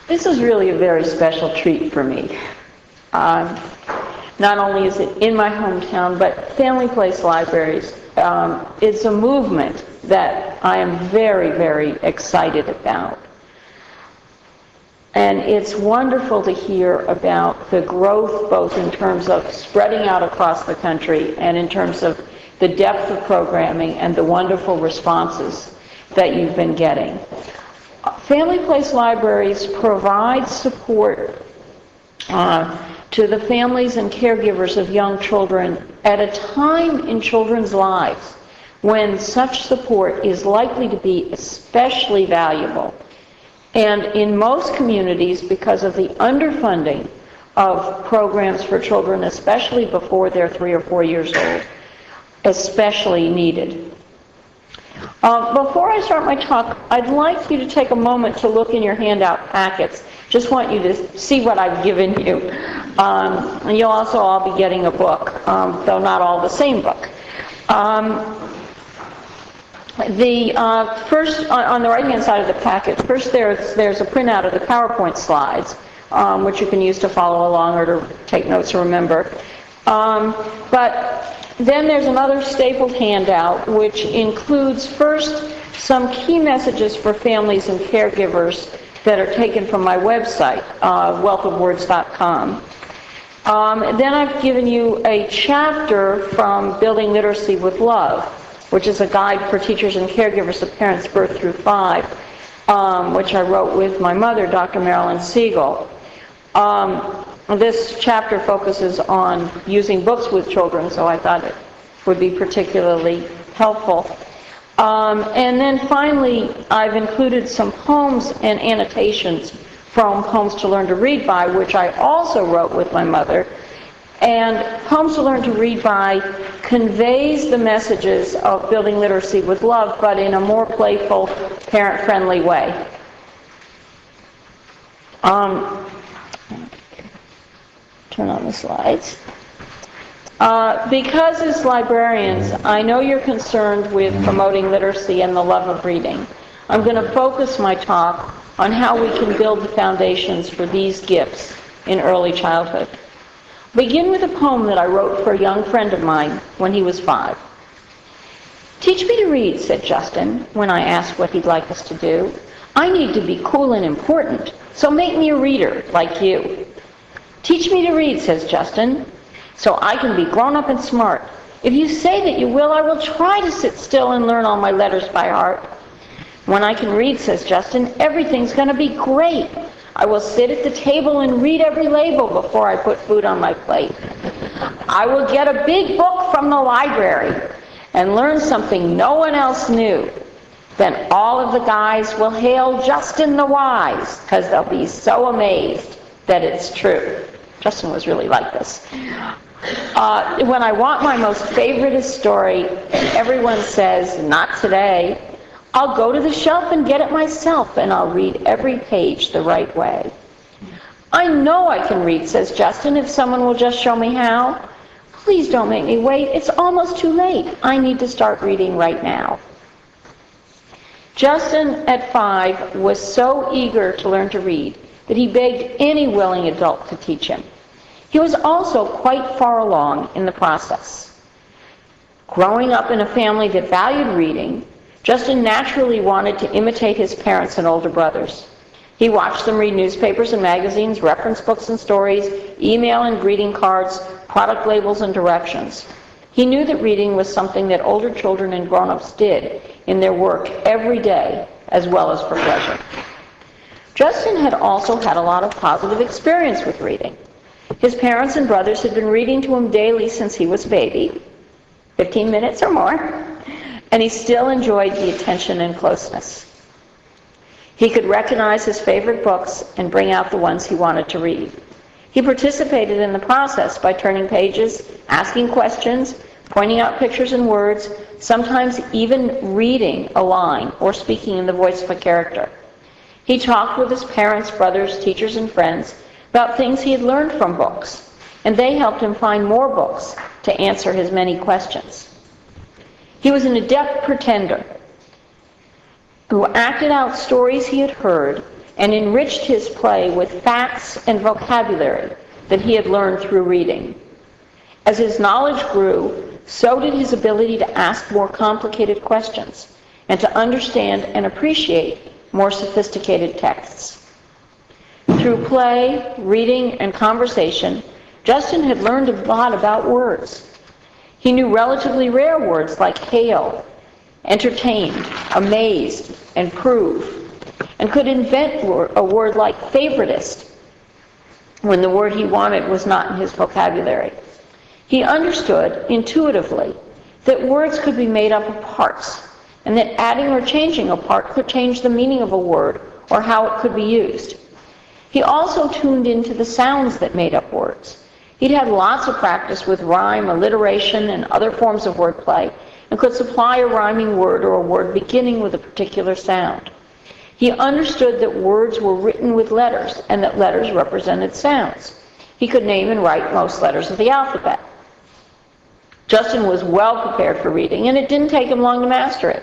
This is really a very special treat for me. Not only is it in my hometown, but Family Place Libraries is a movement that I am very, very excited about. And it's wonderful to hear about the growth, both in terms of spreading out across the country and in terms of the depth of programming and the wonderful responses that you've been getting. Family Place Libraries provide support to the families and caregivers of young children at a time in children's lives when such support is likely to be especially valuable. And in most communities, because of the underfunding of programs for children, especially before they're 3 or 4 years old, especially needed. Before I start my talk, I'd like you to take a moment to look in your handout packets. Just want you to see what I've given you. And you'll also all be getting a book, though not all the same book. First, on the right-hand side of the packet, first there's a printout of the PowerPoint slides, which you can use to follow along or to take notes or remember. But then there's another stapled handout, which includes first some key messages for families and caregivers that are taken from my website, wealthofwords.com. Then I've given you a chapter from Building Literacy with Love, which is a guide for teachers and caregivers of parents birth through 5, which I wrote with my mother, Dr. Marilyn Siegel. This chapter focuses on using books with children, so I thought it would be particularly helpful. And then finally, I've included some poems and annotations from Poems to Learn to Read By, which I also wrote with my mother. And Poems to Learn to Read By conveys the messages of building literacy with love, but in a more playful, parent-friendly way. Turn on the slides. Because as librarians, I know you're concerned with promoting literacy and the love of reading. I'm going to focus my talk on how we can build the foundations for these gifts in early childhood. Begin with a poem that I wrote for a young friend of mine when he was 5. "Teach me to read," said Justin, when I asked what he'd like us to do. "I need to be cool and important, so make me a reader like you." "Teach me to read," says Justin, "so I can be grown up and smart. If you say that you will, I will try to sit still and learn all my letters by heart." "When I can read," says Justin, "everything's going to be great. I will sit at the table and read every label before I put food on my plate. I will get a big book from the library and learn something no one else knew. Then all of the guys will hail Justin the Wise, because they'll be so amazed that it's true." Justin was really like this. When I want my most favorite story, everyone says, "Not today." I'll go to the shelf and get it myself, and I'll read every page the right way. "I know I can read," says Justin, "if someone will just show me how." "Please don't make me wait. It's almost too late. I need to start reading right now." Justin, at 5, was so eager to learn to read that he begged any willing adult to teach him. He was also quite far along in the process. Growing up in a family that valued reading, Justin naturally wanted to imitate his parents and older brothers. He watched them read newspapers and magazines, reference books and stories, email and greeting cards, product labels and directions. He knew that reading was something that older children and grown-ups did in their work every day, as well as for pleasure. Justin had also had a lot of positive experience with reading. His parents and brothers had been reading to him daily since he was a baby, 15 minutes or more, and he still enjoyed the attention and closeness. He could recognize his favorite books and bring out the ones he wanted to read. He participated in the process by turning pages, asking questions, pointing out pictures and words, sometimes even reading a line or speaking in the voice of a character. He talked with his parents, brothers, teachers, and friends about things he had learned from books, and they helped him find more books to answer his many questions. He was an adept pretender who acted out stories he had heard and enriched his play with facts and vocabulary that he had learned through reading. As his knowledge grew, so did his ability to ask more complicated questions and to understand and appreciate more sophisticated texts. Through play, reading, and conversation, Justin had learned a lot about words. He knew relatively rare words like hail, entertained, amazed, and prove, and could invent a word like favoritist when the word he wanted was not in his vocabulary. He understood intuitively that words could be made up of parts, and that adding or changing a part could change the meaning of a word or how it could be used. He also tuned into the sounds that made up words. He'd had lots of practice with rhyme, alliteration, and other forms of wordplay, and could supply a rhyming word or a word beginning with a particular sound. He understood that words were written with letters, and that letters represented sounds. He could name and write most letters of the alphabet. Justin was well prepared for reading, and it didn't take him long to master it.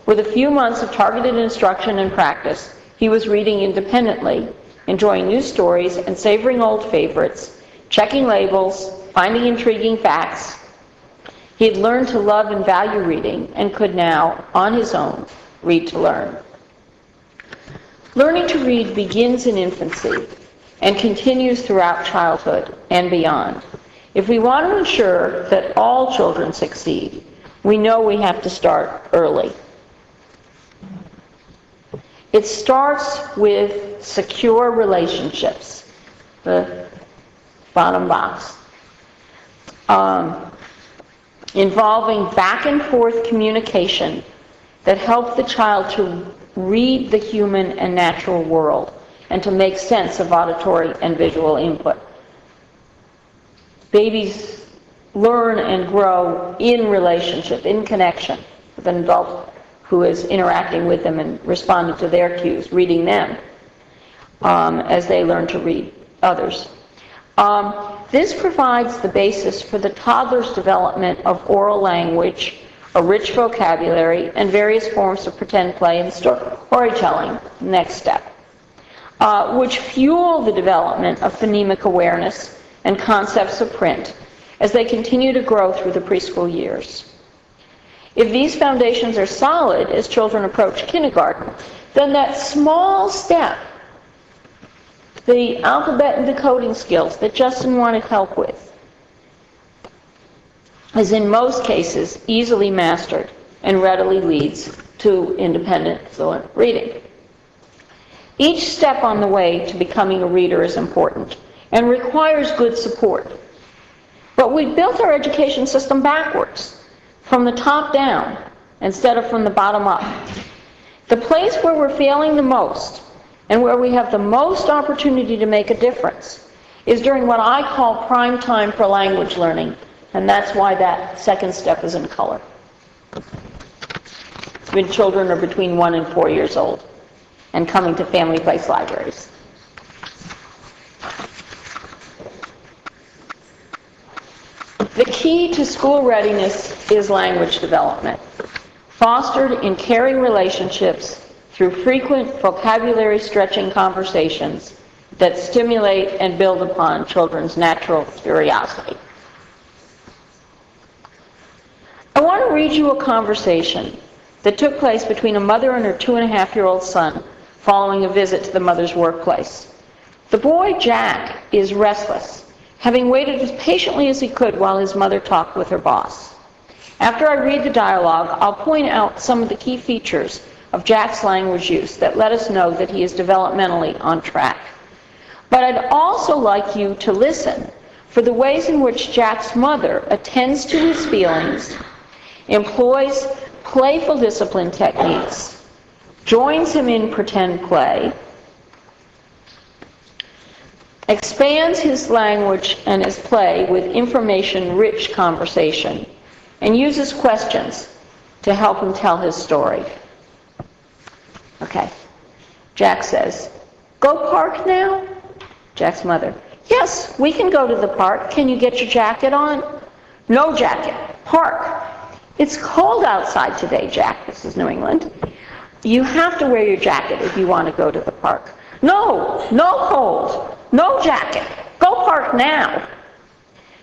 With a few months of targeted instruction and practice, he was reading independently, enjoying new stories and savoring old favorites, checking labels, finding intriguing facts. He had learned to love and value reading and could now, on his own, read to learn. Learning to read begins in infancy and continues throughout childhood and beyond. If we want to ensure that all children succeed, we know we have to start early. It starts with secure relationships, the bottom box, involving back and forth communication that help the child to read the human and natural world and to make sense of auditory and visual input. Babies learn and grow in relationship, in connection with an adult who is interacting with them and responding to their cues, reading them as they learn to read others. This provides the basis for the toddler's development of oral language, a rich vocabulary, and various forms of pretend play and storytelling, next step, which fuel the development of phonemic awareness and concepts of print as they continue to grow through the preschool years. If these foundations are solid as children approach kindergarten, then that small step, the alphabet and decoding skills that Justin wanted help with, is in most cases easily mastered and readily leads to independent, fluent reading. Each step on the way to becoming a reader is important and requires good support. But we've built our education system backwards, from the top down, instead of from the bottom up. The place where we're failing the most and where we have the most opportunity to make a difference is during what I call prime time for language learning, and that's why that second step is in color. When children are between 1 and 4 years old and coming to family place libraries. The key to school readiness is language development, fostered in caring relationships through frequent vocabulary-stretching conversations that stimulate and build upon children's natural curiosity. I want to read you a conversation that took place between a mother and her 2.5-year-old son following a visit to the mother's workplace. The boy, Jack, is restless, having waited as patiently as he could while his mother talked with her boss. After I read the dialogue, I'll point out some of the key features of Jack's language use that let us know that he is developmentally on track. But I'd also like you to listen for the ways in which Jack's mother attends to his feelings, employs playful discipline techniques, joins him in pretend play, expands his language and his play with information-rich conversation, and uses questions to help him tell his story. Okay. Jack says, "Go park now?" Jack's mother, "Yes, we can go to the park. Can you get your jacket on?" "No jacket. Park." "It's cold outside today, Jack." This is New England. "You have to wear your jacket if you want to go to the park. No, no cold, no jacket. Go park now.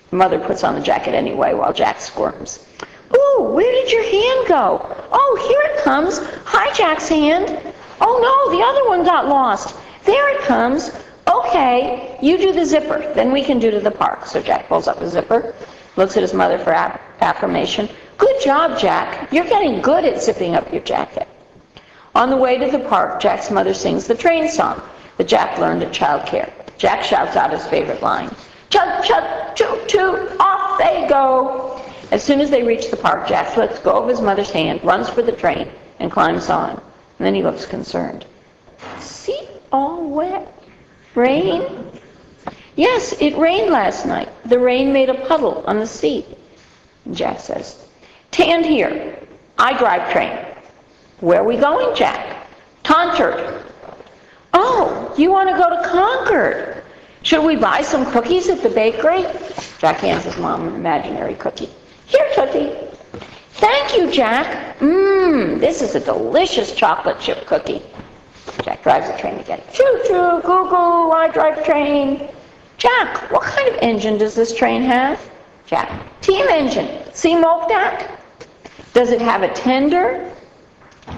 The mother puts on the jacket anyway while Jack squirms. Ooh, where did your hand go? Oh, here it comes. Hi, Jack's hand. Oh no, the other one got lost. There it comes. Okay, you do the zipper, then we can do to the park. So Jack pulls up the zipper, looks at his mother for affirmation. Good job, Jack. You're getting good at zipping up your jacket. On the way to the park, Jack's mother sings the train song that Jack learned at childcare. Jack shouts out his favorite line. Chug, chug, toot, toot, off they go. As soon as they reach the park, Jack lets go of his mother's hand, runs for the train, and climbs on. And then he looks concerned. Seat all wet? Rain? Yes, it rained last night. The rain made a puddle on the seat. And Jack says, "Stand here. I drive train." "Where are we going, Jack?" "Concord." "Oh, you want to go to Concord? Should we buy some cookies at the bakery?" Jack hands his mom an imaginary cookie. "Here, Tootsie." "Thank you, Jack. This is a delicious chocolate chip cookie." Jack drives the train again. "Choo-choo, goo-goo, I drive train." "Jack, what kind of engine does this train have?" Jack, "Steam engine. See Moke-Dack?" "Does it have a tender?"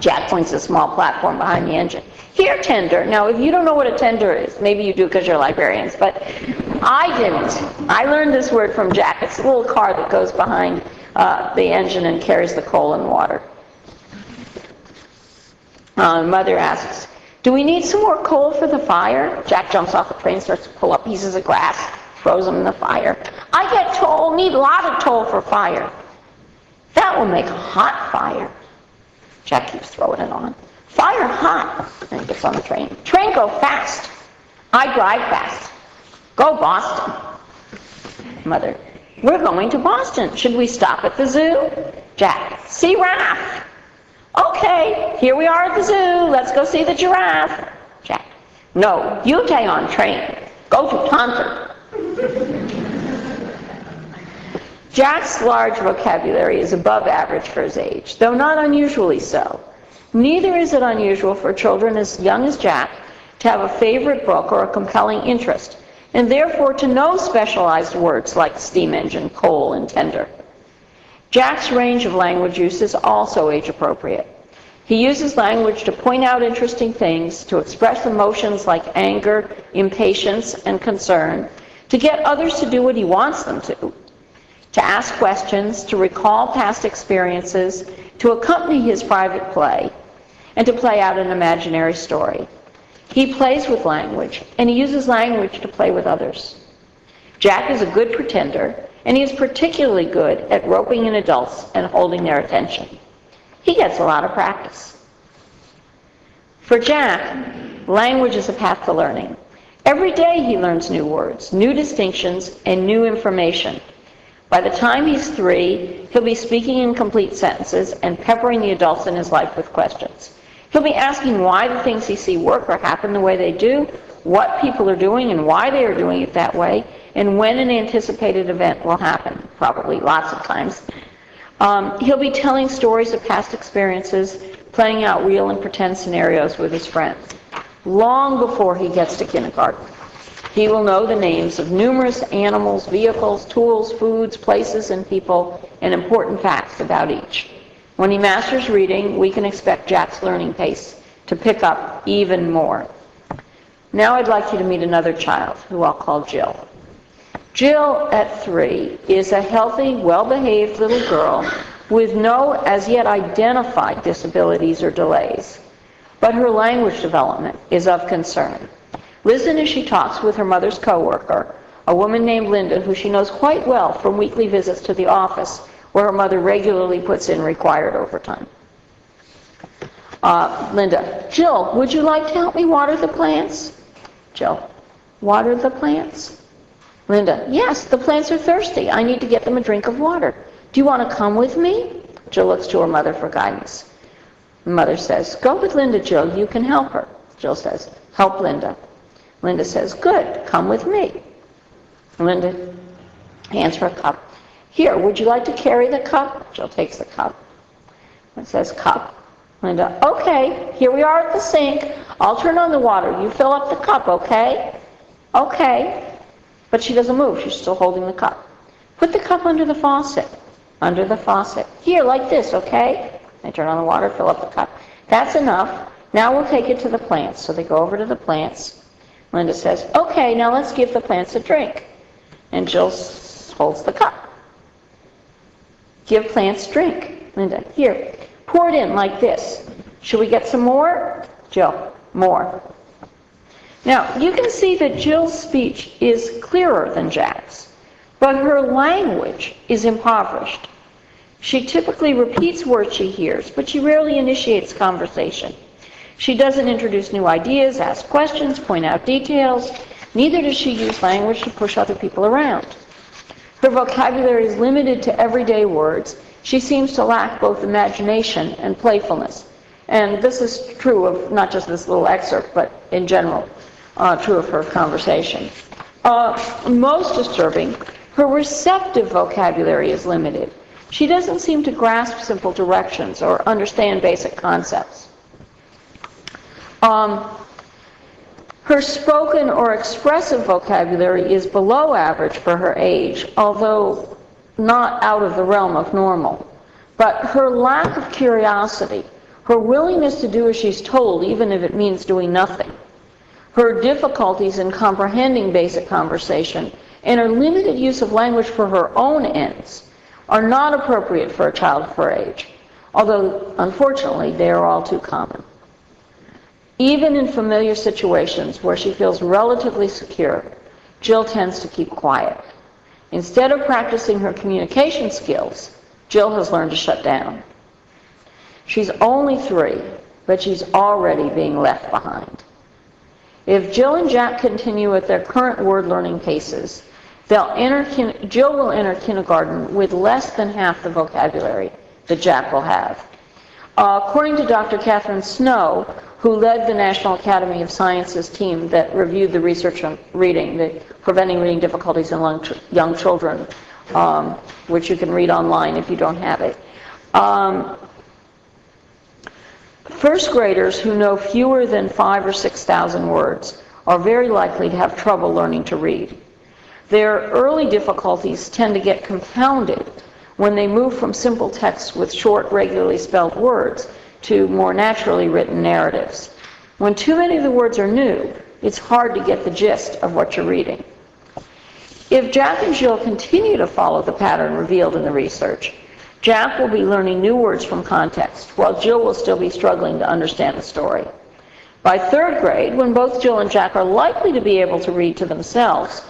Jack points to a small platform behind the engine. "Here, tender." Now, if you don't know what a tender is, maybe you do because you're librarians, but I didn't. I learned this word from Jack. It's a little car that goes behind the engine and carries the coal and water. Mother asks, "Do we need some more coal for the fire?" Jack jumps off the train, starts to pull up pieces of grass, throws them in the fire. "I get toll, need a lot of toll for fire." "That will make a hot fire." Jack keeps throwing it on. "Fire hot." And he gets on the train. "Train go fast." "I drive fast." "Go Boston." Mother, "We're going to Boston. Should we stop at the zoo?" Jack, "See giraffe." "Okay, here we are at the zoo. Let's go see the giraffe." Jack, "No, you stay on train. Go to Concord." Jack's large vocabulary is above average for his age, though not unusually so. Neither is it unusual for children as young as Jack to have a favorite book or a compelling interest, and therefore to know specialized words like steam engine, coal, and tender. Jack's range of language use is also age-appropriate. He uses language to point out interesting things, to express emotions like anger, impatience, and concern, to get others to do what he wants them to ask questions, to recall past experiences, to accompany his private play, and to play out an imaginary story. He plays with language, and he uses language to play with others. Jack is a good pretender, and he is particularly good at roping in adults and holding their attention. He gets a lot of practice. For Jack, language is a path to learning. Every day he learns new words, new distinctions, and new information. By the time he's 3, he'll be speaking in complete sentences and peppering the adults in his life with questions. He'll be asking why the things he sees work or happen the way they do, what people are doing and why they are doing it that way, and when an anticipated event will happen, probably lots of times. He'll be telling stories of past experiences, playing out real and pretend scenarios with his friends, long before he gets to kindergarten. He will know the names of numerous animals, vehicles, tools, foods, places, and people, and important facts about each. When he masters reading, we can expect Jack's learning pace to pick up even more. Now I'd like you to meet another child, who I'll call Jill. Jill, at 3, is a healthy, well-behaved little girl with no as yet identified disabilities or delays. But her language development is of concern. Listen as she talks with her mother's coworker, a woman named Linda, who she knows quite well from weekly visits to the office, where her mother regularly puts in required overtime. Linda, "Jill, would you like to help me water the plants?" Jill, "Water the plants?" Linda, "Yes, the plants are thirsty. I need to get them a drink of water. Do you want to come with me?" Jill looks to her mother for guidance. The mother says, "Go with Linda, Jill. You can help her." Jill says, "Help Linda." Linda says, "Good, come with me." Linda hands her a cup. "Here, would you like to carry the cup?" Jill takes the cup. It says cup. Linda, okay, here we are at the sink. I'll turn on the water. You fill up the cup, okay? Okay. But she doesn't move. She's still holding the cup. Put the cup under the faucet. Under the faucet. Here, like this, okay? I turn on the water, fill up the cup. That's enough. Now we'll take it to the plants. So they go over to the plants. Linda says, okay, now let's give the plants a drink. And Jill holds the cup. Give plants drink. Linda, here. Pour it in like this. Should we get some more? Jill, more. Now, you can see that Jill's speech is clearer than Jack's, but her language is impoverished. She typically repeats words she hears, but she rarely initiates conversation. She doesn't introduce new ideas, ask questions, point out details. Neither does she use language to push other people around. Her vocabulary is limited to everyday words. She seems to lack both imagination and playfulness. And this is true of not just this little excerpt, but in general, true of her conversation. Most disturbing, her receptive vocabulary is limited. She doesn't seem to grasp simple directions or understand basic concepts. Her spoken or expressive vocabulary is below average for her age, although not out of the realm of normal. But her lack of curiosity, her willingness to do as she's told, even if it means doing nothing, her difficulties in comprehending basic conversation, and her limited use of language for her own ends are not appropriate for a child of her age, although, unfortunately, they are all too common. Even in familiar situations where she feels relatively secure, Jill tends to keep quiet. Instead of practicing her communication skills, Jill has learned to shut down. She's only 3, but she's already being left behind. If Jill and Jack continue at their current word-learning paces, Jill will enter kindergarten with less than half the vocabulary that Jack will have. According to Dr. Catherine Snow, who led the National Academy of Sciences team that reviewed the research on reading, the preventing reading difficulties in young children, which you can read online if you don't have it. First graders who know fewer than 5,000 or 6,000 words are very likely to have trouble learning to read. Their early difficulties tend to get compounded when they move from simple texts with short, regularly spelled words to more naturally written narratives. When too many of the words are new, it's hard to get the gist of what you're reading. If Jack and Jill continue to follow the pattern revealed in the research, Jack will be learning new words from context, while Jill will still be struggling to understand the story. By 3rd grade, when both Jill and Jack are likely to be able to read to themselves,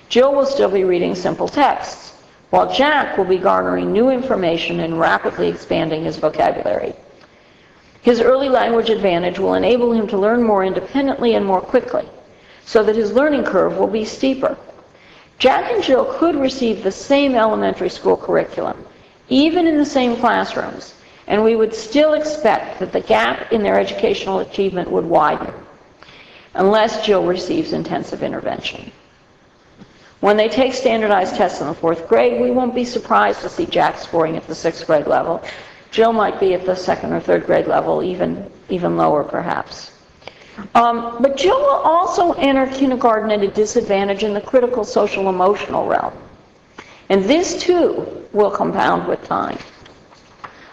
Jill will still be reading simple texts, while Jack will be garnering new information and rapidly expanding his vocabulary. His early language advantage will enable him to learn more independently and more quickly, so that his learning curve will be steeper. Jack and Jill could receive the same elementary school curriculum, even in the same classrooms, and we would still expect that the gap in their educational achievement would widen, unless Jill receives intensive intervention. When they take standardized tests in the 4th grade, we won't be surprised to see Jack scoring at the 6th grade level. Jill might be at the 2nd or 3rd grade level, even lower perhaps. But Jill will also enter kindergarten at a disadvantage in the critical social emotional realm. And this too will compound with time.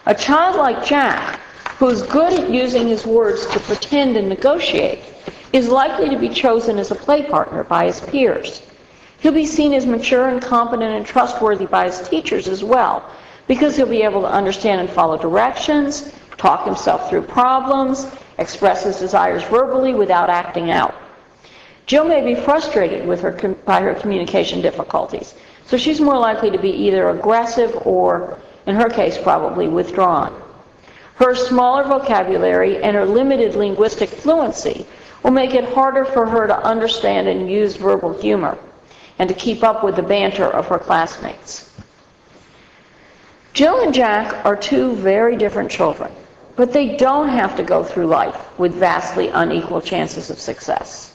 A child like Jack, who's good at using his words to pretend and negotiate, is likely to be chosen as a play partner by his peers. He'll be seen as mature and competent and trustworthy by his teachers as well, because he'll be able to understand and follow directions, talk himself through problems, express his desires verbally without acting out. Jill may be frustrated by her communication difficulties, so she's more likely to be either aggressive or, in her case, probably withdrawn. Her smaller vocabulary and her limited linguistic fluency will make it harder for her to understand and use verbal humor and to keep up with the banter of her classmates. Jill and Jack are 2 very different children, but they don't have to go through life with vastly unequal chances of success.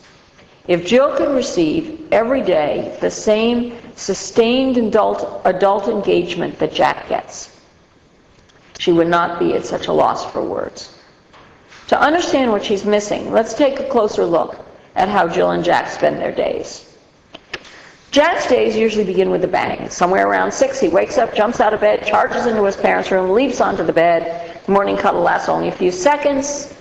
If Jill could receive every day the same sustained adult engagement that Jack gets, she would not be at such a loss for words. To understand what she's missing, let's take a closer look at how Jill and Jack spend their days. Jack's days usually begin with a bang. Somewhere around 6, he wakes up, jumps out of bed, charges into his parents' room, leaps onto the bed. The morning cuddle lasts only a few seconds.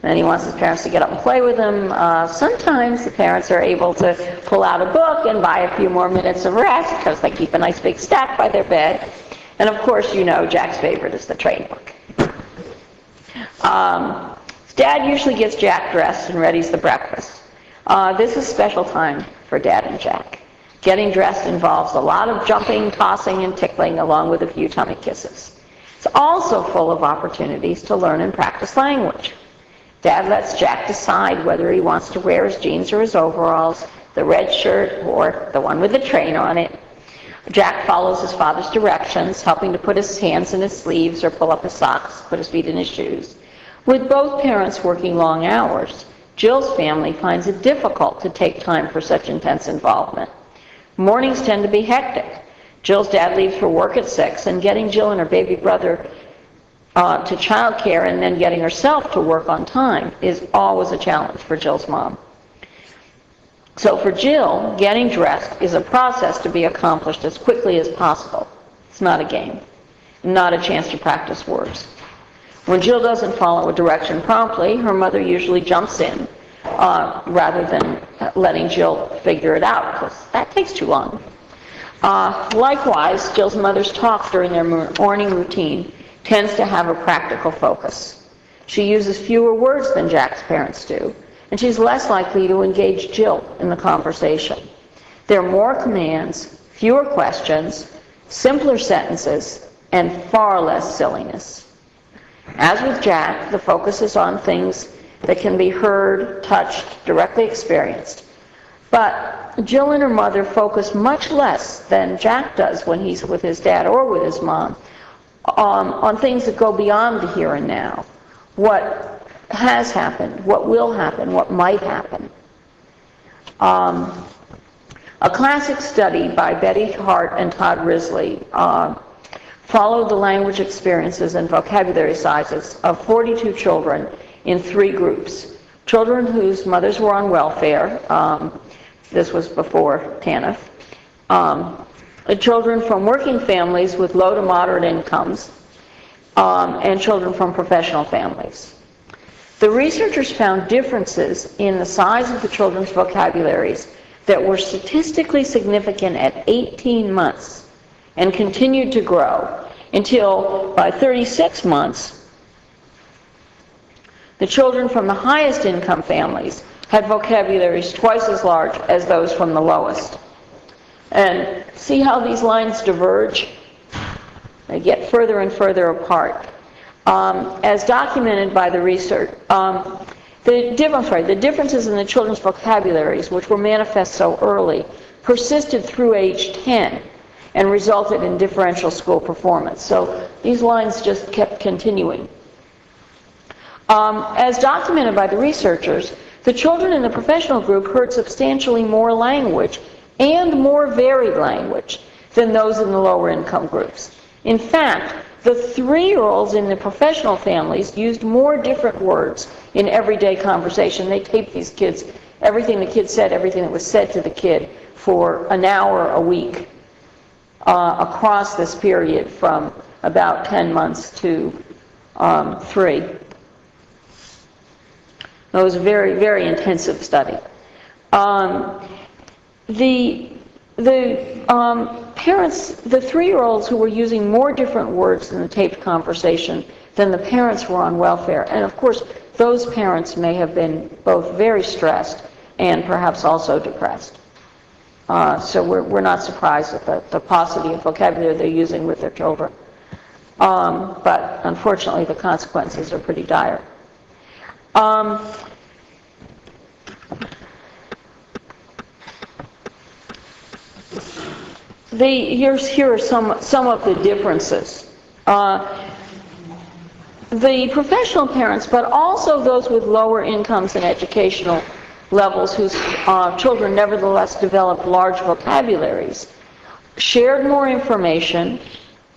Then he wants his parents to get up and play with him. Sometimes the parents are able to pull out a book and buy a few more minutes of rest because they keep a nice big stack by their bed. And of course, you know Jack's favorite is the train book. Dad usually gets Jack dressed and readies the breakfast. This is special time for Dad and Jack. Getting dressed involves a lot of jumping, tossing, and tickling, along with a few tummy kisses. It's also full of opportunities to learn and practice language. Dad lets Jack decide whether he wants to wear his jeans or his overalls, the red shirt or the one with the train on it. Jack follows his father's directions, helping to put his hands in his sleeves or pull up his socks, put his feet in his shoes. With both parents working long hours, Jill's family finds it difficult to take time for such intense involvement. Mornings tend to be hectic. Jill's dad leaves for work at 6, and getting Jill and her baby brother to childcare and then getting herself to work on time is always a challenge for Jill's mom. So for Jill, getting dressed is a process to be accomplished as quickly as possible. It's not a game, not a chance to practice words. When Jill doesn't follow a direction promptly, her mother usually jumps in rather than letting Jill figure it out, because that takes too long. Likewise, Jill's mother's talk during their morning routine tends to have a practical focus. She uses fewer words than Jack's parents do, and she's less likely to engage Jill in the conversation. There are more commands, fewer questions, simpler sentences, and far less silliness. As with Jack, the focus is on things that can be heard, touched, directly experienced. But Jill and her mother focus much less than Jack does when he's with his dad or with his mom on things that go beyond the here and now. What has happened, what will happen, what might happen. A classic study by Betty Hart and Todd Risley followed the language experiences and vocabulary sizes of 42 children in 3 groups. Children whose mothers were on welfare, this was before TANF, children from working families with low to moderate incomes, and children from professional families. The researchers found differences in the size of the children's vocabularies that were statistically significant at 18 months and continued to grow until, by 36 months, the children from the highest income families had vocabularies twice as large as those from the lowest. And see how these lines diverge? They get further and further apart. As documented by the research, the differences in the children's vocabularies, which were manifest so early, persisted through age 10 and resulted in differential school performance. So these lines just kept continuing. As documented by the researchers, the children in the professional group heard substantially more language and more varied language than those in the lower income groups. In fact, the 3-year-olds in the professional families used more different words in everyday conversation. They taped these kids, everything the kid said, everything that was said to the kid for an hour a week across this period from about 10 months to 3. It was a very, very intensive study. Parents, the 3-year-olds who were using more different words in the taped conversation than the parents were on welfare, and of course those parents may have been both very stressed and perhaps also depressed. So we're not surprised at the paucity of vocabulary they're using with their children. But unfortunately the consequences are pretty dire. Here are some of the differences. The professional parents, but also those with lower incomes and educational levels whose children nevertheless developed large vocabularies, shared more information,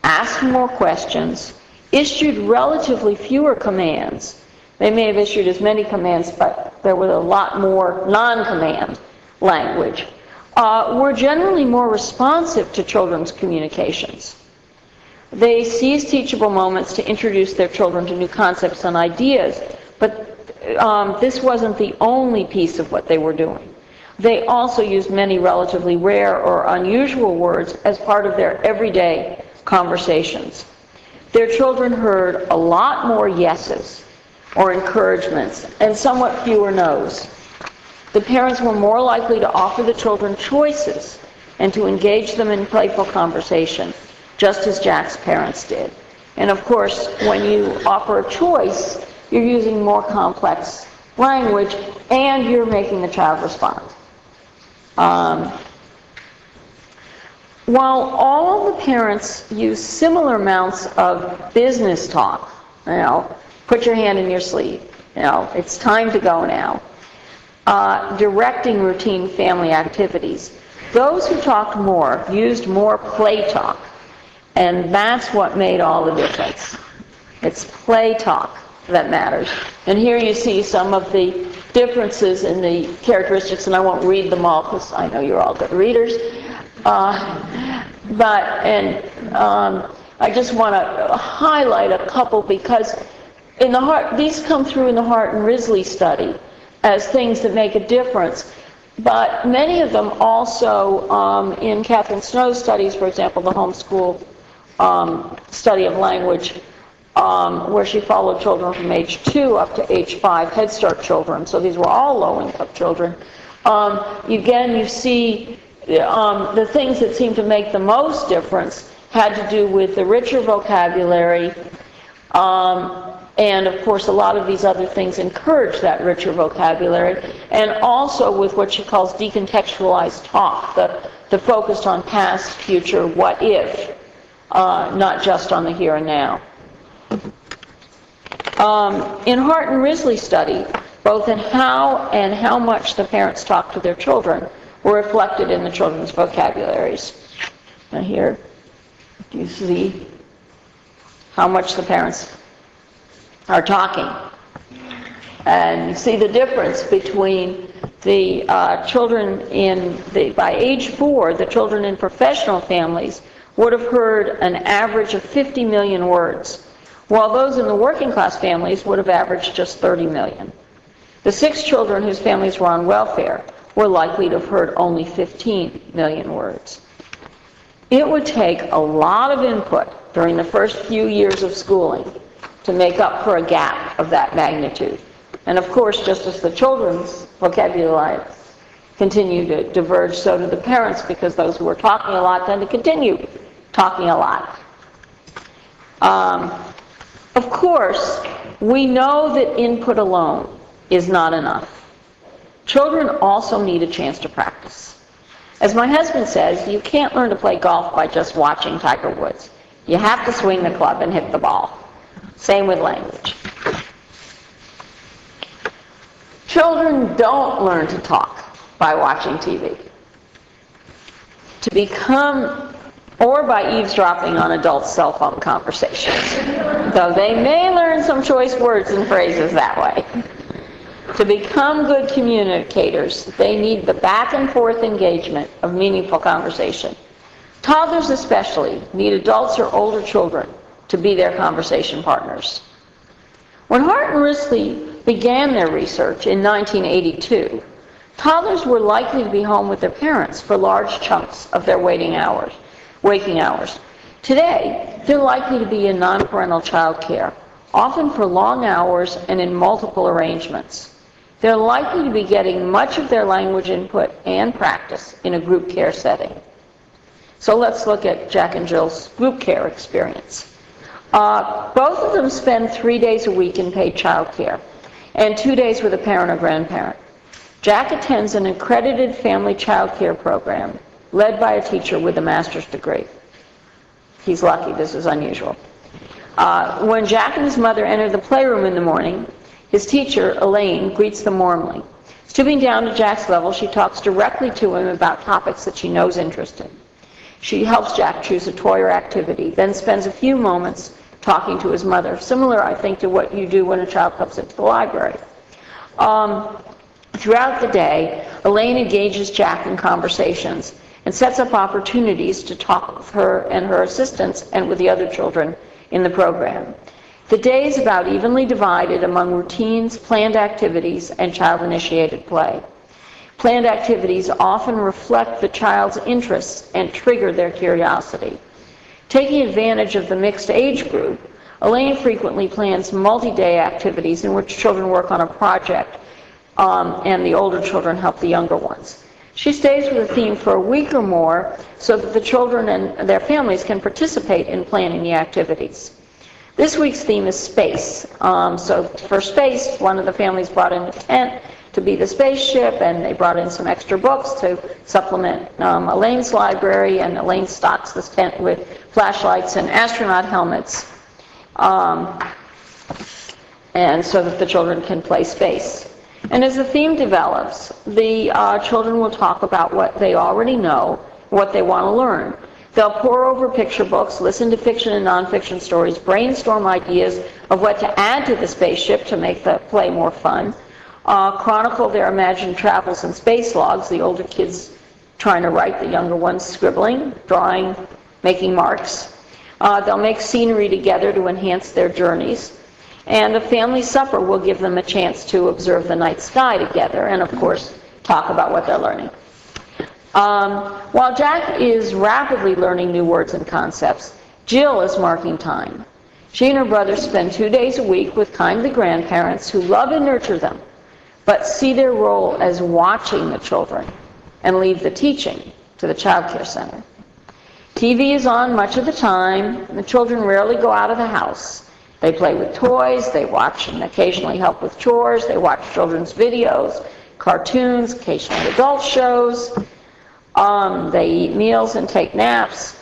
asked more questions, issued relatively fewer commands, They may have issued as many commands, but there was a lot more non-command language. Were generally more responsive to children's communications. They seized teachable moments to introduce their children to new concepts and ideas, but this wasn't the only piece of what they were doing. They also used many relatively rare or unusual words as part of their everyday conversations. Their children heard a lot more yeses or encouragements and somewhat fewer no's. The parents were more likely to offer the children choices and to engage them in playful conversation, just as Jack's parents did. And of course, when you offer a choice, you're using more complex language and you're making the child respond. While all the parents use similar amounts of business talk, put your hand in your sleeve, it's time to go now, directing routine family activities, those who talked more used more play talk, and that's what made all the difference. It's play talk that matters. And here you see some of the differences in the characteristics, and I won't read them all because I know you're all good readers. I just want to highlight a couple because these come through in the Hart and Risley study as things that make a difference. But many of them also in Catherine Snow's studies, for example, the homeschool study of language, where she followed children from age 2 up to age 5, Head Start children. So these were all low-income children. Again, you see the things that seem to make the most difference had to do with the richer vocabulary, and of course a lot of these other things encourage that richer vocabulary, and also with what she calls decontextualized talk, the focused on past, future, what if, not just on the here and now. In Hart and Risley's study, both in how and how much the parents talk to their children were reflected in the children's vocabularies. And here you see how much the parents are talking. And you see the difference between the children by age 4, the children in professional families would have heard an average of 50 million words, while those in the working class families would have averaged just 30 million. The 6 children whose families were on welfare were likely to have heard only 15 million words. It would take a lot of input during the first few years of schooling to make up for a gap of that magnitude. And of course, just as the children's vocabulary continue to diverge, so do the parents, because those who are talking a lot tend to continue talking a lot. Of course, we know that input alone is not enough. Children also need a chance to practice. As my husband says, you can't learn to play golf by just watching Tiger Woods. You have to swing the club and hit the ball. Same with language. Children don't learn to talk by watching TV. To become, or by eavesdropping on adults' cell phone conversations, though they may learn some choice words and phrases that way. To become good communicators, they need the back and forth engagement of meaningful conversation. Toddlers especially need adults or older children to be their conversation partners. When Hart and Risley began their research in 1982, toddlers were likely to be home with their parents for large chunks of their waking hours. Today, they're likely to be in non-parental child care, often for long hours and in multiple arrangements. They're likely to be getting much of their language input and practice in a group care setting. So let's look at Jack and Jill's group care experience. Both of them spend 3 days a week in paid child care and 2 days with a parent or grandparent. Jack attends an accredited family child care program led by a teacher with a master's degree. He's lucky, this is unusual. When Jack and his mother enter the playroom in the morning, his teacher, Elaine, greets them warmly. Stooping down to Jack's level, she talks directly to him about topics that she knows interest him. She helps Jack choose a toy or activity, then spends a few moments talking to his mother. Similar, I think, to what you do when a child comes into the library. Throughout the day, Elaine engages Jack in conversations and sets up opportunities to talk with her and her assistants and with the other children in the program. The day is about evenly divided among routines, planned activities, and child-initiated play. Planned activities often reflect the child's interests and trigger their curiosity. Taking advantage of the mixed age group, Elaine frequently plans multi-day activities in which children work on a project and the older children help the younger ones. She stays with the theme for a week or more so that the children and their families can participate in planning the activities. This week's theme is space. So for space, one of the families brought in a tent to be the spaceship, and they brought in some extra books to supplement Elaine's library, and Elaine stocks this tent with flashlights and astronaut helmets, and so that the children can play space. And as the theme develops, the children will talk about what they already know, what they want to learn. They'll pore over picture books, listen to fiction and nonfiction stories, brainstorm ideas of what to add to the spaceship to make the play more fun, chronicle their imagined travels and space logs, the older kids trying to write, the younger ones scribbling, drawing, making marks. They'll make scenery together to enhance their journeys. And the family supper will give them a chance to observe the night sky together and, of course, talk about what they're learning. While Jack is rapidly learning new words and concepts, Jill is marking time. She and her brother spend 2 days a week with kindly grandparents who love and nurture them, but see their role as watching the children and leave the teaching to the child care center. TV is on much of the time, and the children rarely go out of the house. They play with toys, they watch and occasionally help with chores, they watch children's videos, cartoons, occasionally adult shows. They eat meals and take naps.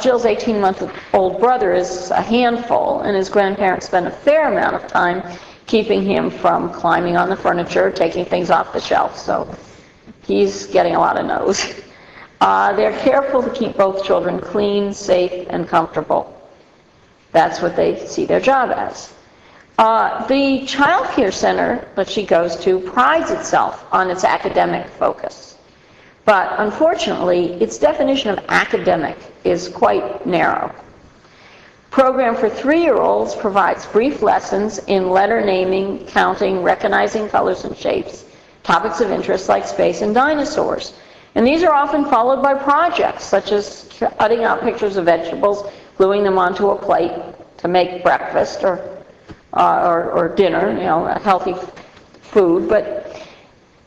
Jill's 18-month-old brother is a handful, and his grandparents spend a fair amount of time keeping him from climbing on the furniture, taking things off the shelf, so he's getting a lot of no's. They're careful to keep both children clean, safe, and comfortable. That's what they see their job as. The child care center that she goes to prides itself on its academic focus. But unfortunately, its definition of academic is quite narrow. Program for 3-year-olds provides brief lessons in letter naming, counting, recognizing colors and shapes, topics of interest like space and dinosaurs. And these are often followed by projects, such as cutting out pictures of vegetables, gluing them onto a plate to make breakfast or dinner, healthy food. But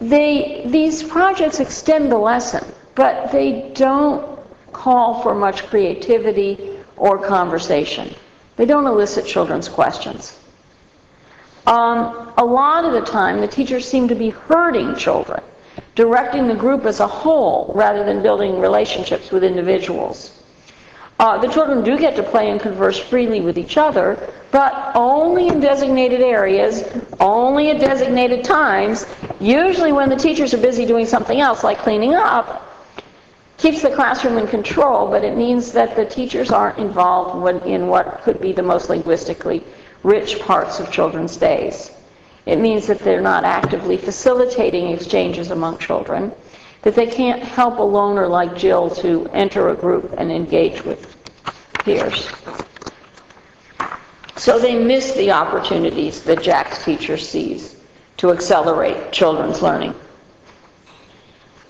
these projects extend the lesson, but they don't call for much creativity or conversation. They don't elicit children's questions. A lot of the time, the teachers seem to be herding children, directing the group as a whole rather than building relationships with individuals. The children do get to play and converse freely with each other, but only in designated areas, only at designated times, usually when the teachers are busy doing something else, like cleaning up. Keeps the classroom in control, but it means that the teachers aren't involved in what could be the most linguistically rich parts of children's days. It means that they're not actively facilitating exchanges among children, that they can't help a loner like Jill to enter a group and engage with peers. So they miss the opportunities that Jack's teacher sees to accelerate children's learning.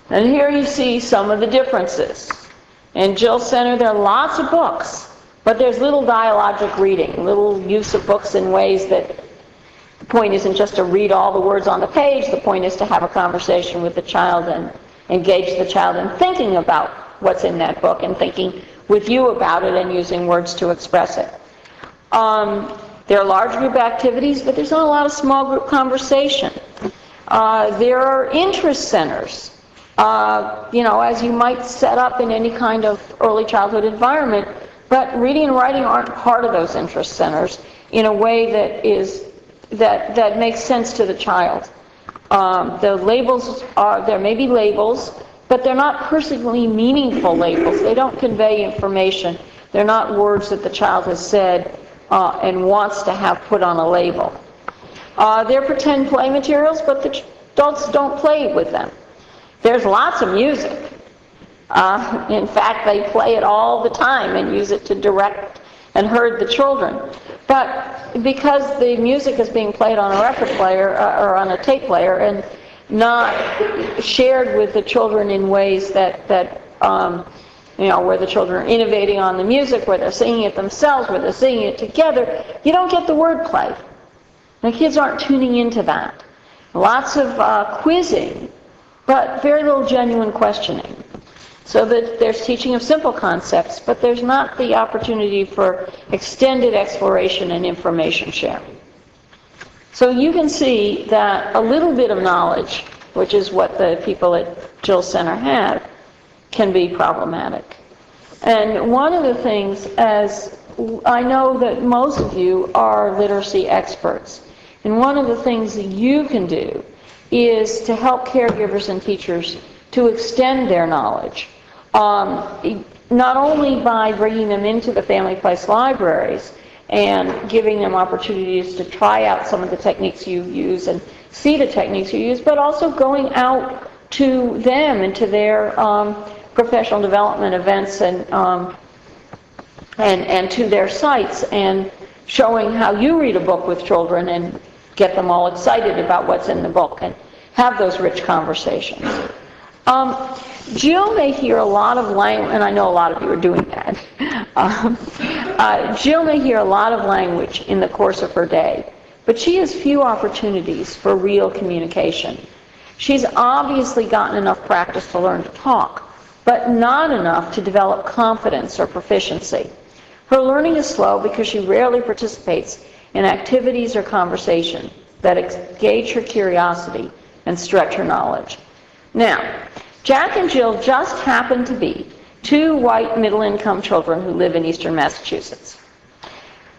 And here you see some of the differences. In Jill's Center, there are lots of books, but there's little dialogic reading, little use of books in ways that the point isn't just to read all the words on the page, the point is to have a conversation with the child and engage the child in thinking about what's in that book and thinking with you about it and using words to express it. There are large group activities, but there's not a lot of small group conversation. There are interest centers, as you might set up in any kind of early childhood environment, but reading and writing aren't part of those interest centers in a way that makes sense to the child. The labels there may be labels, but they're not personally meaningful labels. They don't convey information. They're not words that the child has said and wants to have put on a label. They're pretend play materials, but the adults don't play with them. There's lots of music. In fact, they play it all the time and use it to direct and herd the children. But because the music is being played on a record player or on a tape player and not shared with the children in ways that where the children are innovating on the music, where they're singing it themselves, where they're singing it together, you don't get the wordplay. The kids aren't tuning into that. Lots of quizzing, but very little genuine questioning. So that there's teaching of simple concepts, but there's not the opportunity for extended exploration and information sharing. So you can see that a little bit of knowledge, which is what the people at Jill Center have, can be problematic. And one of the things, as I know that most of you are literacy experts, and one of the things that you can do is to help caregivers and teachers to extend their knowledge, not only by bringing them into the family place libraries and giving them opportunities to try out some of the techniques you use and see the techniques you use, but also going out to them and to their professional development events and to their sites and showing how you read a book with children and get them all excited about what's in the book and have those rich conversations. Jill may hear a lot of language, and I know a lot of you are doing that. Jill may hear a lot of language in the course of her day, but she has few opportunities for real communication. She's obviously gotten enough practice to learn to talk, but not enough to develop confidence or proficiency. Her learning is slow because she rarely participates in activities or conversation that engage her curiosity and stretch her knowledge. Now, Jack and Jill just happen to be two white middle-income children who live in eastern Massachusetts.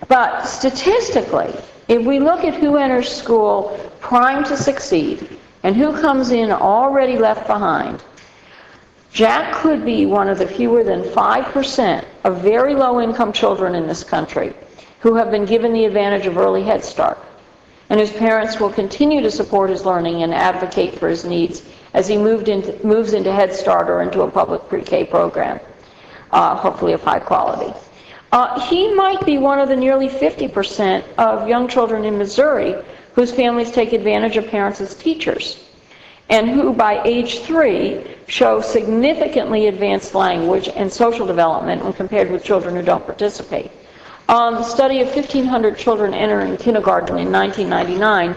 But statistically, if we look at who enters school primed to succeed and who comes in already left behind, Jack could be one of the fewer than 5% of very low-income children in this country who have been given the advantage of early Head Start, and whose parents will continue to support his learning and advocate for his needs as he moves into Head Start or into a public pre-K program, hopefully of high quality. He might be one of the nearly 50% of young children in Missouri whose families take advantage of parents as teachers, and who by age 3 show significantly advanced language and social development when compared with children who don't participate. The study of 1,500 children entering kindergarten in 1999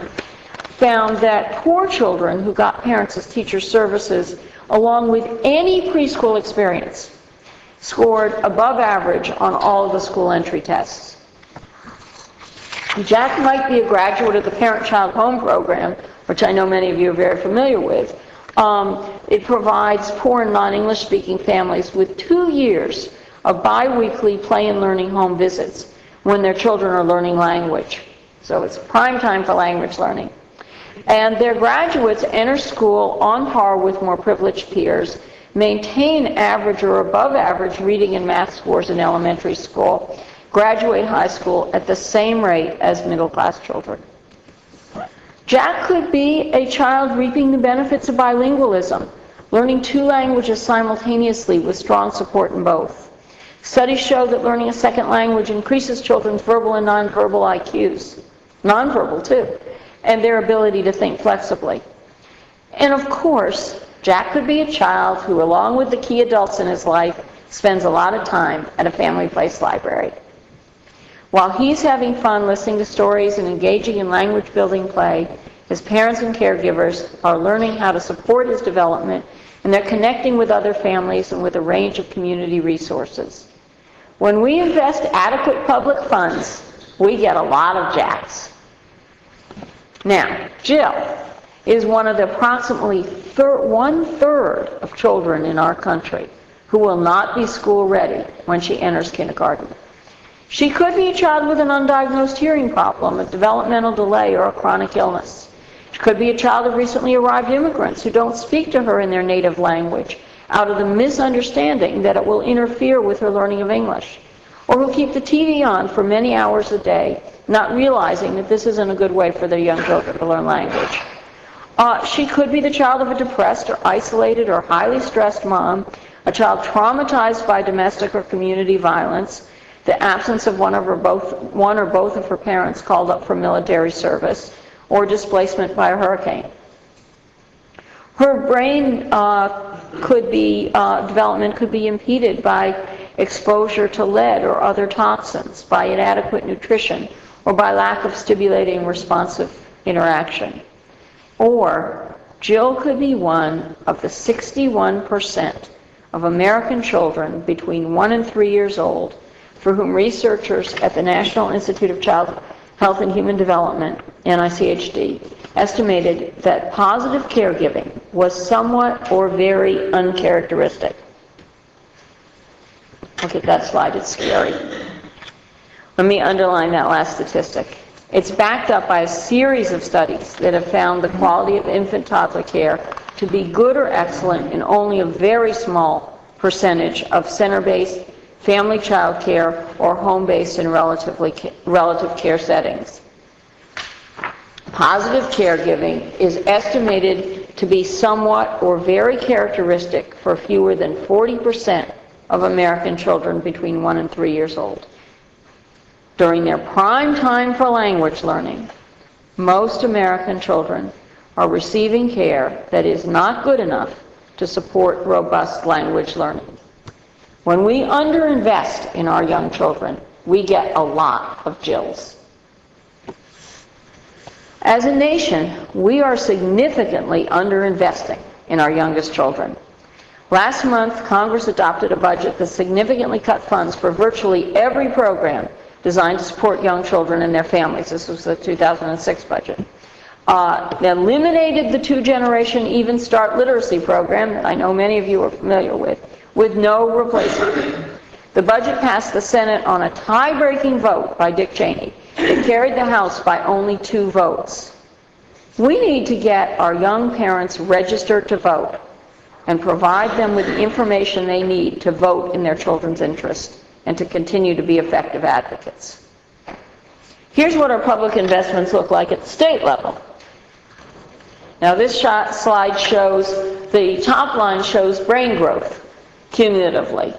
found that poor children who got parents as teacher services, along with any preschool experience, scored above average on all of the school entry tests. Jack might be a graduate of the Parent-Child Home Program, which I know many of you are very familiar with. It provides poor and non-English speaking families with 2 years of bi-weekly play and learning home visits when their children are learning language. So it's prime time for language learning. And their graduates enter school on par with more privileged peers, maintain average or above average reading and math scores in elementary school, graduate high school at the same rate as middle-class children. Jack could be a child reaping the benefits of bilingualism, learning 2 languages simultaneously with strong support in both. Studies show that learning a second language increases children's verbal and nonverbal IQs, nonverbal too, and their ability to think flexibly. And of course, Jack could be a child who, along with the key adults in his life, spends a lot of time at a family place library. While he's having fun listening to stories and engaging in language building play, his parents and caregivers are learning how to support his development, and they're connecting with other families and with a range of community resources. When we invest adequate public funds, we get a lot of Jacks. Now, Jill is one of the approximately 1/3 of children in our country who will not be school ready when she enters kindergarten. She could be a child with an undiagnosed hearing problem, a developmental delay, or a chronic illness. She could be a child of recently arrived immigrants who don't speak to her in their native language out of the misunderstanding that it will interfere with her learning of English. or who keep the TV on for many hours a day, not realizing that this isn't a good way for their young children to learn language. She could be the child of a depressed or isolated or highly stressed mom, a child traumatized by domestic or community violence, the absence of one or both of her parents called up for military service, or displacement by a hurricane. Her brain development could be impeded by exposure to lead or other toxins, by inadequate nutrition, or by lack of stimulating responsive interaction. Or Jill could be one of the 61% of American children between 1 and 3 years old for whom researchers at the National Institute of Child Health and Human Development, NICHD, estimated that positive caregiving was somewhat or very uncharacteristic. Look at that slide, it's scary. Let me underline that last statistic. It's backed up by a series of studies that have found the quality of infant-toddler care to be good or excellent in only a very small percentage of center-based, family child care, or home-based and relative care settings. Positive caregiving is estimated to be somewhat or very characteristic for fewer than 40% of American children between 1 and 3 years old. During their prime time for language learning, most American children are receiving care that is not good enough to support robust language learning. When we underinvest in our young children, we get a lot of Jills. As a nation, we are significantly underinvesting in our youngest children. Last month, Congress adopted a budget that significantly cut funds for virtually every program designed to support young children and their families. This was the 2006 budget. They eliminated the two-generation Even Start literacy program that I know many of you are familiar with no replacement. The budget passed the Senate on a tie-breaking vote by Dick Cheney. It carried the House by only 2 votes. We need to get our young parents registered to vote and provide them with the information they need to vote in their children's interest and to continue to be effective advocates. Here's what our public investments look like at the state level. Now this slide shows, the top line shows brain growth cumulatively.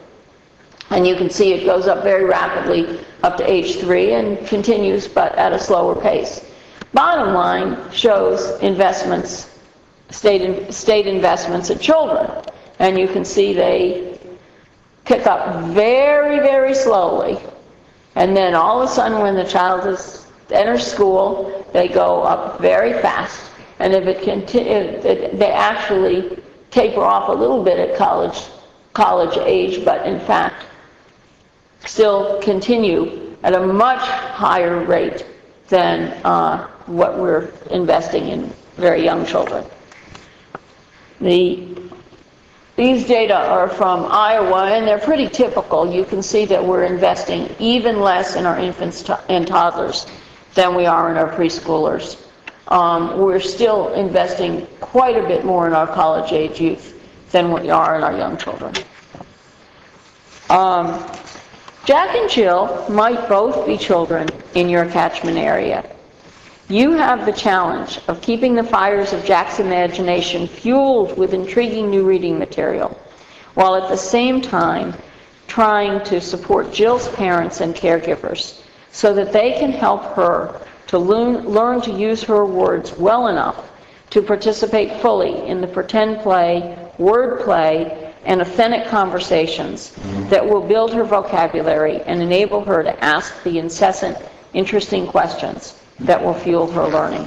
And you can see it goes up very rapidly up to age 3 and continues, but at a slower pace. Bottom line shows investments, state investments in children. And you can see they pick up very, very slowly. And then all of a sudden when the child enters school, they go up very fast. And if it continues, they actually taper off a little bit at college age, but in fact still continue at a much higher rate than what we're investing in very young children. These data are from Iowa, and they're pretty typical. You can see that we're investing even less in our infants and toddlers than we are in our preschoolers. We're still investing quite a bit more in our college-age youth than we are in our young children. Jack and Jill might both be children in your catchment area. You have the challenge of keeping the fires of Jack's imagination fueled with intriguing new reading material, while at the same time trying to support Jill's parents and caregivers so that they can help her to learn to use her words well enough to participate fully in the pretend play, word play, and authentic conversations that will build her vocabulary and enable her to ask the incessant, interesting questions that will fuel her learning.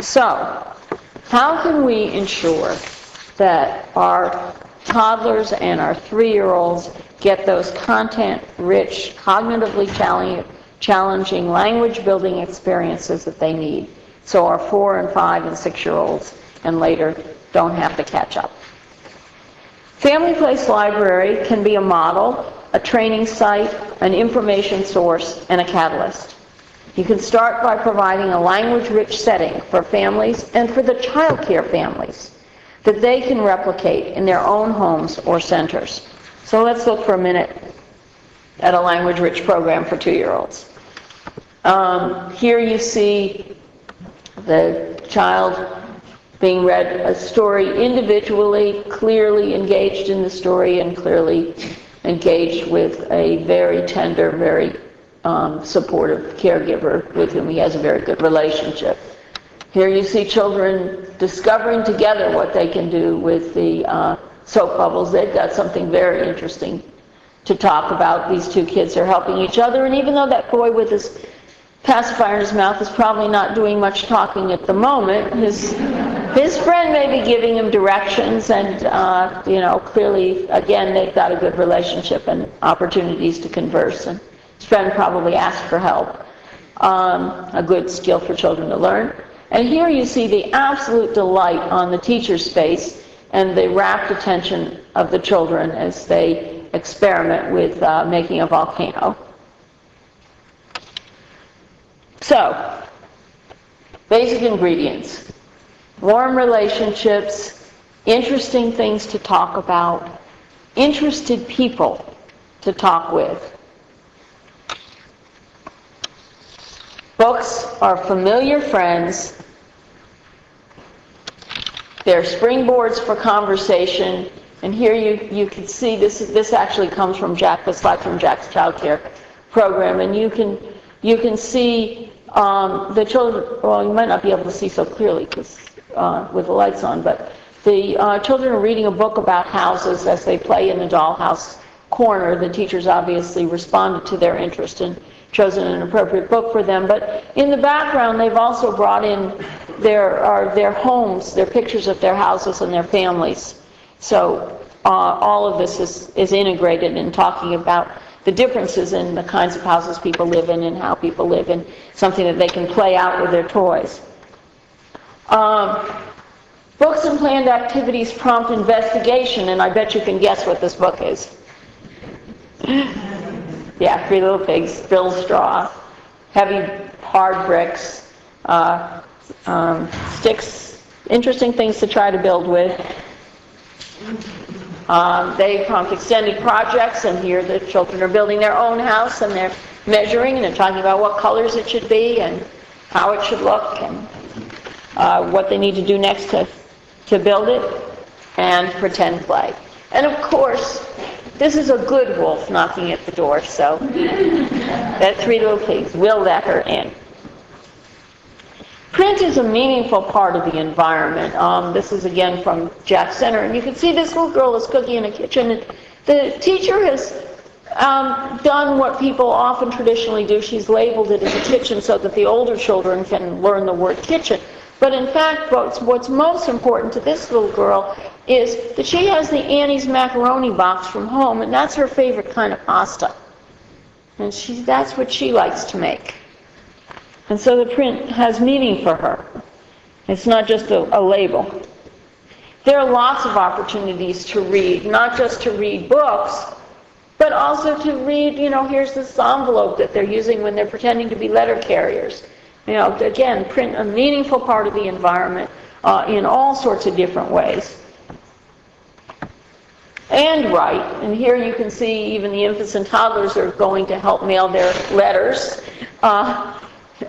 So, how can we ensure that our toddlers and our 3-year-olds get those content-rich, cognitively challenging language-building experiences that they need, so our 4 and 5 and 6-year-olds and later don't have to catch up? Family Place Library can be a model, a training site, an information source, and a catalyst. You can start by providing a language-rich setting for families and for the child care families that they can replicate in their own homes or centers. So let's look for a minute at a language-rich program for 2-year-olds. Here you see the child being read a story individually, clearly engaged in the story, and clearly engaged with a very tender, very supportive caregiver with whom he has a very good relationship. Here you see children discovering together what they can do with the soap bubbles. They've got something very interesting to talk about. These two kids are helping each other, and even though that boy with his pacifier in his mouth is probably not doing much talking at the moment, his friend may be giving him directions, and clearly, again, they've got a good relationship and opportunities to converse, and his friend probably asked for help. A good skill for children to learn. And here you see the absolute delight on the teacher's face and the rapt attention of the children as they experiment with making a volcano. So, basic ingredients: warm relationships, interesting things to talk about, interested people to talk with. Books are familiar friends. They're springboards for conversation. And here you can see this actually comes from this slide from Jack's child care program, and you can see the children. Well, you might not be able to see so clearly because with the lights on, but the children are reading a book about houses as they play in the dollhouse corner. The teachers obviously responded to their interest and chosen an appropriate book for them. But in the background, they've also brought in their homes, their pictures of their houses and their families. So all of this is integrated in talking about the differences in the kinds of houses people live in and how people live in, something that they can play out with their toys. Books and planned activities prompt investigation, and I bet you can guess what this book is. Yeah, Three Little Pigs, Phil Straw, heavy, hard bricks, sticks, interesting things to try to build with. They prompt extended projects, and here the children are building their own house, and they're measuring, and they're talking about what colors it should be, and how it should look, and what they need to do next to build it, and pretend play. And of course, this is a good wolf knocking at the door, so that Three Little Pigs will let her in. Print is a meaningful part of the environment. This is again from Jack Center, and you can see this little girl is cooking in a kitchen. And the teacher has done what people often traditionally do. She's labeled it as a kitchen so that the older children can learn the word kitchen. But in fact, what's most important to this little girl is that she has the Annie's macaroni box from home, and that's her favorite kind of pasta. And that's what she likes to make. And so the print has meaning for her. It's not just a label. There are lots of opportunities to read, not just to read books, but also to read, here's this envelope that they're using when they're pretending to be letter carriers. Again, print a meaningful part of the environment in all sorts of different ways. And write, and here you can see even the infants and toddlers are going to help mail their letters.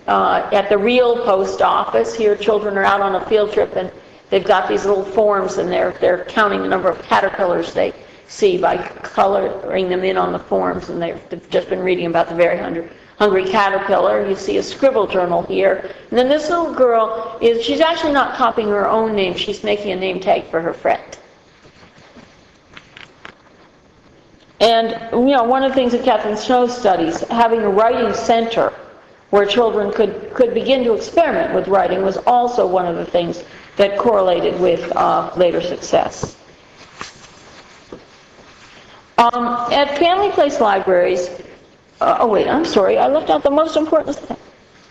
At the real post office, here children are out on a field trip, and they've got these little forms, and they're counting the number of caterpillars they see by coloring them in on the forms, and they've just been reading about the very hungry caterpillar. You see a scribble journal here. And then this little girl she's actually not copying her own name, she's making a name tag for her friend. And, one of the things that Catherine Snow studies, having a writing center where children could begin to experiment with writing, was also one of the things that correlated with later success. At Family Place libraries, I left out the most important thing.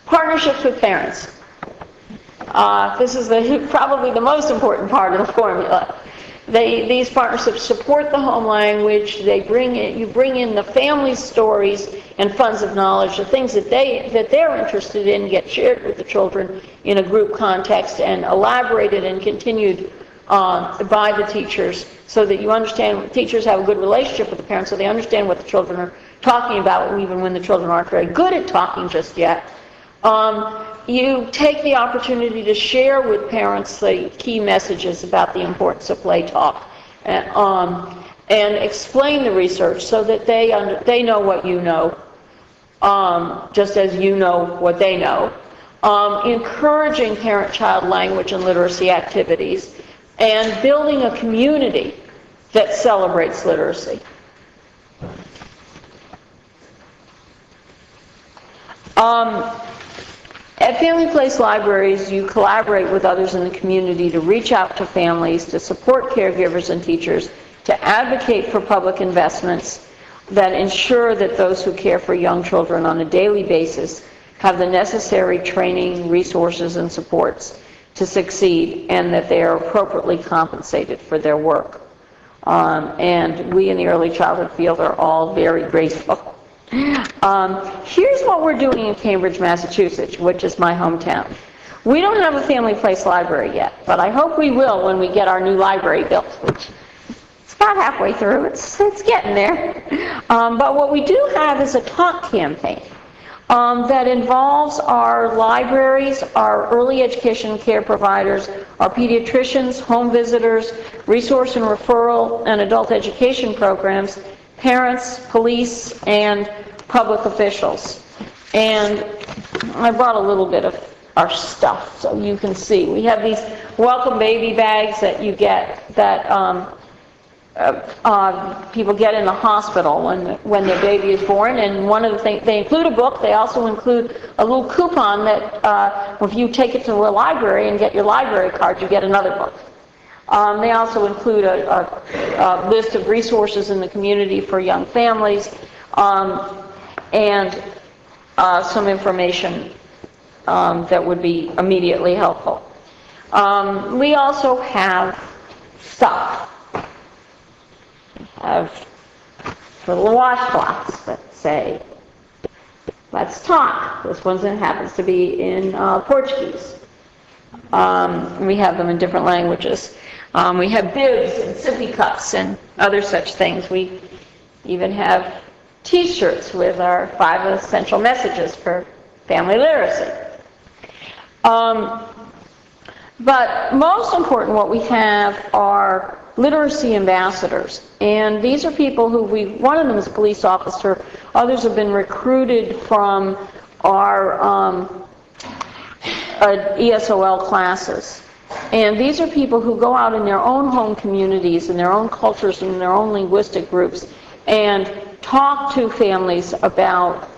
Partnerships with parents. This is probably the most important part of the formula. These partnerships support the home language. You bring in the family stories and funds of knowledge, the things that they're interested in, get shared with the children in a group context and elaborated and continued by the teachers, so that you understand. Teachers have a good relationship with the parents, so they understand what the children are talking about even when the children aren't very good at talking just yet. You take the opportunity to share with parents the key messages about the importance of play talk, and explain the research so that they know what you know, just as you know what they know. Encouraging parent-child language and literacy activities, and building a community that celebrates literacy. At Family Place Libraries, you collaborate with others in the community to reach out to families, to support caregivers and teachers, to advocate for public investments that ensure that those who care for young children on a daily basis have the necessary training, resources, and supports to succeed, and that they are appropriately compensated for their work. And we in the early childhood field are all very grateful. Here's what we're doing in Cambridge, Massachusetts, which is my hometown. We don't have a Family Place library yet, but I hope we will when we get our new library built, which it's about halfway through. It's getting there. But what we do have is a talk campaign that involves our libraries, our early education care providers, our pediatricians, home visitors, resource and referral and adult education programs, parents, police, and public officials. And I brought a little bit of our stuff so you can see. We have these welcome baby bags that you get, that people get in the hospital when their baby is born, and one of the things, they include a book. They also include a little coupon that if you take it to a library and get your library card, you get another book. They also include a list of resources in the community for young families, and some information that would be immediately helpful. We also have stuff. We have little washcloths that say, "Let's talk." This one happens to be in Portuguese. We have them in different languages. We have bibs and sippy cups and other such things. We even have T-shirts with our 5 essential messages for family literacy. But most important, what we have are literacy ambassadors. And these are people who one of them is a police officer, others have been recruited from our ESOL classes. And these are people who go out in their own home communities, in their own cultures, in their own linguistic groups, and talk to families about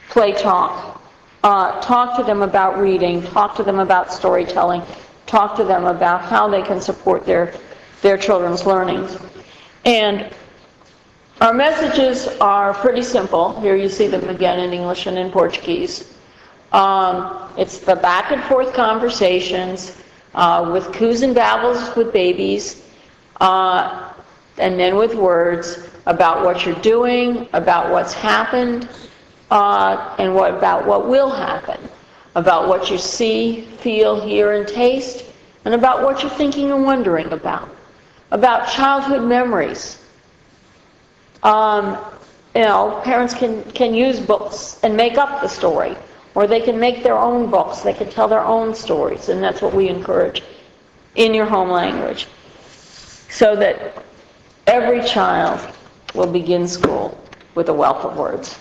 play talk, talk to them about reading, talk to them about storytelling, talk to them about how they can support their children's learning. And our messages are pretty simple. Here you see them again in English and in Portuguese. It's the back and forth conversations with coos and babbles with babies, and then with words about what you're doing, about what's happened, and about what will happen, about what you see, feel, hear, and taste, and about what you're thinking and wondering about childhood memories. Parents can use books and make up the story, or they can make their own books. They can tell their own stories, and that's what we encourage in your home language, so that every child will begin school with a wealth of words.